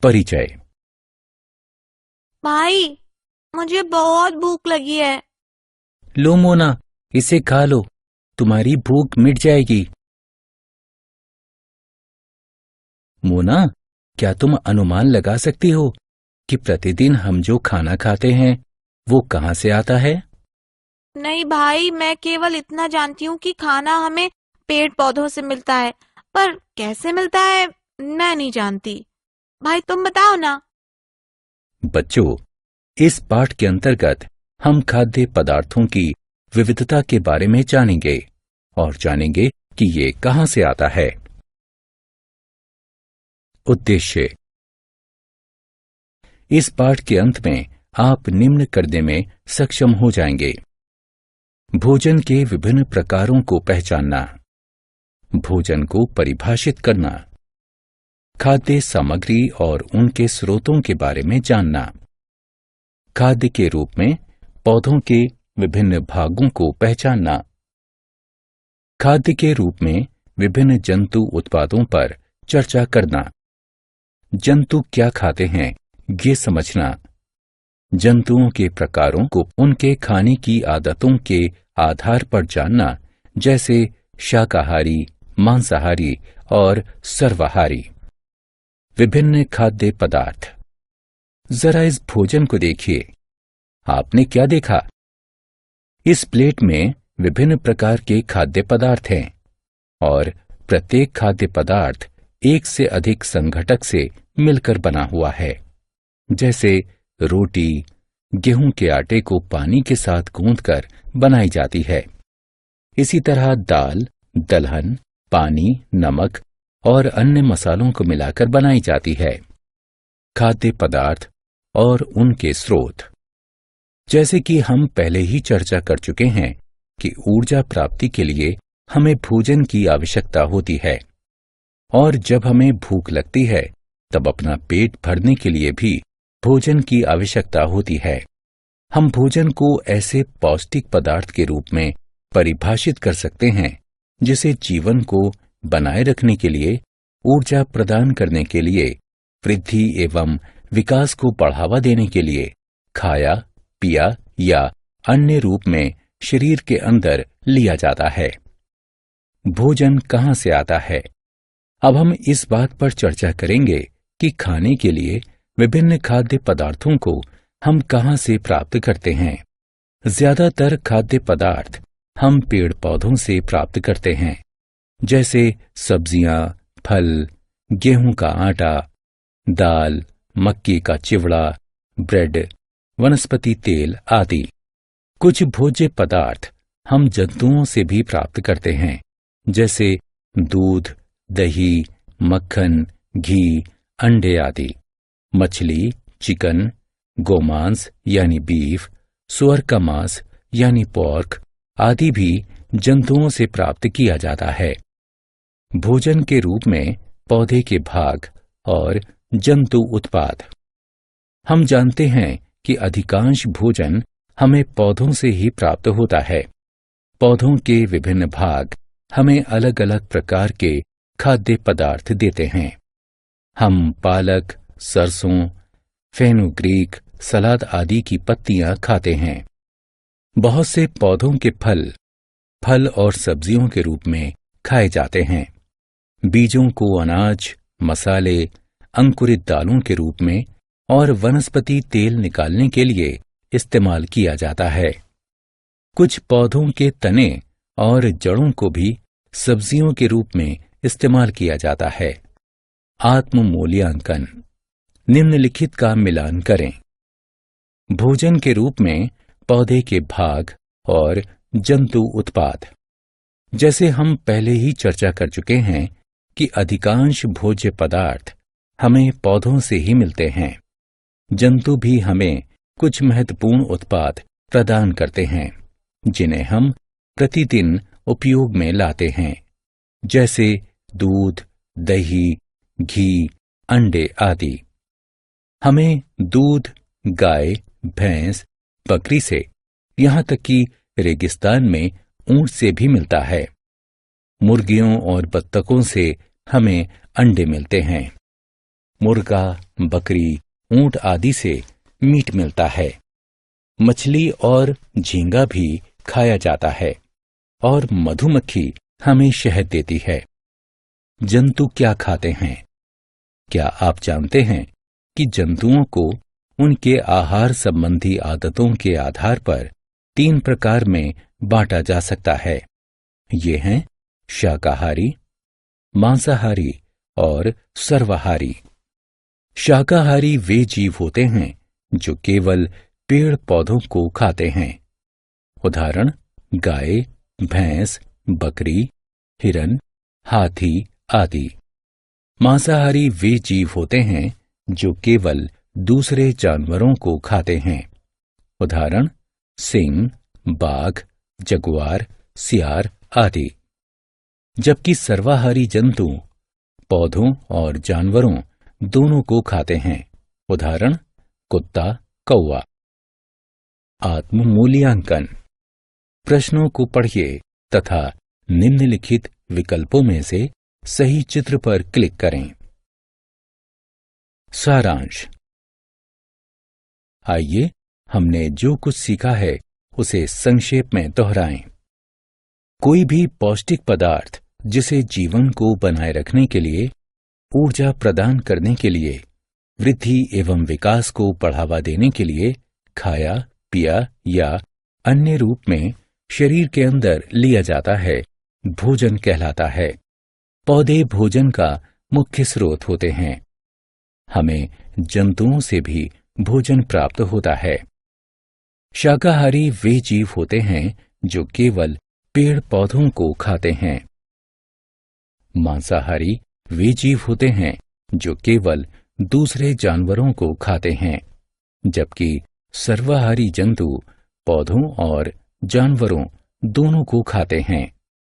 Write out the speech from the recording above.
परिचय। भाई, मुझे बहुत भूख लगी है। लो मोना, इसे खा लो, तुम्हारी भूख मिट जाएगी। मोना, क्या तुम अनुमान लगा सकती हो कि प्रतिदिन हम जो खाना खाते हैं वो कहाँ से आता है? नहीं भाई, मैं केवल इतना जानती हूँ कि खाना हमें पेड़ पौधों से मिलता है, पर कैसे मिलता है मैं नहीं जानती। भाई तुम बताओ ना। बच्चों, इस पाठ के अंतर्गत हम खाद्य पदार्थों की विविधता के बारे में जानेंगे और जानेंगे कि ये कहाँ से आता है। उद्देश्य। इस पाठ के अंत में आप निम्न करने में सक्षम हो जाएंगे: भोजन के विभिन्न प्रकारों को पहचानना, भोजन को परिभाषित करना, खाद्य सामग्री और उनके स्रोतों के बारे में जानना, खाद्य के रूप में पौधों के विभिन्न भागों को पहचानना, खाद्य के रूप में विभिन्न जंतु उत्पादों पर चर्चा करना, जंतु क्या खाते हैं ये समझना, जंतुओं के प्रकारों को उनके खाने की आदतों के आधार पर जानना, जैसे शाकाहारी, मांसाहारी और सर्वाहारी। विभिन्न खाद्य पदार्थ। जरा इस भोजन को देखिए। आपने क्या देखा? इस प्लेट में विभिन्न प्रकार के खाद्य पदार्थ हैं और प्रत्येक खाद्य पदार्थ एक से अधिक संघटक से मिलकर बना हुआ है। जैसे रोटी गेहूं के आटे को पानी के साथ गूंथकर बनाई जाती है। इसी तरह दाल, दलहन, पानी, नमक और अन्य मसालों को मिलाकर बनाई जाती है। खाद्य पदार्थ और उनके स्रोत। जैसे कि हम पहले ही चर्चा कर चुके हैं कि ऊर्जा प्राप्ति के लिए हमें भोजन की आवश्यकता होती है, और जब हमें भूख लगती है तब अपना पेट भरने के लिए भी भोजन की आवश्यकता होती है। हम भोजन को ऐसे पौष्टिक पदार्थ के रूप में परिभाषित कर सकते हैं जिसे जीवन को बनाए रखने के लिए, ऊर्जा प्रदान करने के लिए, वृद्धि एवं विकास को बढ़ावा देने के लिए खाया, पिया या अन्य रूप में शरीर के अंदर लिया जाता है। भोजन कहाँ से आता है? अब हम इस बात पर चर्चा करेंगे कि खाने के लिए विभिन्न खाद्य पदार्थों को हम कहाँ से प्राप्त करते हैं। ज्यादातर खाद्य पदार्थ हम पेड़ पौधों से प्राप्त करते हैं, जैसे सब्जियां, फल, गेहूं का आटा, दाल, मक्की का चिवड़ा, ब्रेड, वनस्पति तेल आदि। कुछ भोज्य पदार्थ हम जंतुओं से भी प्राप्त करते हैं, जैसे दूध, दही, मक्खन, घी, अंडे आदि। मछली, चिकन, गोमांस यानी बीफ, सुअर का मांस यानी पोर्क आदि भी जंतुओं से प्राप्त किया जाता है। भोजन के रूप में पौधे के भाग और जंतु उत्पाद। हम जानते हैं कि अधिकांश भोजन हमें पौधों से ही प्राप्त होता है। पौधों के विभिन्न भाग हमें अलग अलग प्रकार के खाद्य पदार्थ देते हैं। हम पालक, सरसों, फेनुग्रीक, सलाद आदि की पत्तियां खाते हैं। बहुत से पौधों के फल और सब्जियों के रूप में खाए जाते हैं। बीजों को अनाज, मसाले, अंकुरित दालों के रूप में और वनस्पति तेल निकालने के लिए इस्तेमाल किया जाता है। कुछ पौधों के तने और जड़ों को भी सब्जियों के रूप में इस्तेमाल किया जाता है। आत्म मूल्यांकन। निम्नलिखित का मिलान करें। भोजन के रूप में पौधे के भाग और जंतु उत्पाद। जैसे हम पहले ही चर्चा कर चुके हैं कि अधिकांश भोज्य पदार्थ हमें पौधों से ही मिलते हैं। जंतु भी हमें कुछ महत्वपूर्ण उत्पाद प्रदान करते हैं, जिन्हें हम प्रतिदिन उपयोग में लाते हैं, जैसे दूध, दही, घी, अंडे आदि। हमें दूध गाय, भैंस, बकरी से, यहाँ तक कि रेगिस्तान में ऊंट से भी मिलता है। मुर्गियों और बत्तखों से हमें अंडे मिलते हैं। मुर्गा, बकरी, ऊंट आदि से मीट मिलता है। मछली और झींगा भी खाया जाता है और मधुमक्खी हमें शहद देती है। जंतु क्या खाते हैं? क्या आप जानते हैं कि जंतुओं को उनके आहार संबंधी आदतों के आधार पर 3 प्रकार में बांटा जा सकता है। ये हैं शाकाहारी, मांसाहारी और सर्वाहारी। शाकाहारी वे जीव होते हैं जो केवल पेड़ पौधों को खाते हैं। उदाहरण गाय, भैंस, बकरी, हिरन, हाथी आदि। मांसाहारी वे जीव होते हैं जो केवल दूसरे जानवरों को खाते हैं। उदाहरण सिंह, बाघ, जगुआर, सियार आदि। जबकि सर्वाहारी जंतु पौधों और जानवरों दोनों को खाते हैं। उदाहरण कुत्ता, कौवा। आत्म मूल्यांकन। प्रश्नों को पढ़िए तथा निम्नलिखित विकल्पों में से सही चित्र पर क्लिक करें। सारांश। आइए हमने जो कुछ सीखा है उसे संक्षेप में दोहराएं। कोई भी पौष्टिक पदार्थ जिसे जीवन को बनाए रखने के लिए, ऊर्जा प्रदान करने के लिए, वृद्धि एवं विकास को बढ़ावा देने के लिए खाया, पिया या अन्य रूप में शरीर के अंदर लिया जाता है, भोजन कहलाता है। पौधे भोजन का मुख्य स्रोत होते हैं। हमें जंतुओं से भी भोजन प्राप्त होता है। शाकाहारी वे जीव होते हैं जो केवल पेड़ पौधों को खाते हैं। मांसाहारी वे जीव होते हैं जो केवल दूसरे जानवरों को खाते हैं, जबकि सर्वाहारी जंतु पौधों और जानवरों दोनों को खाते हैं।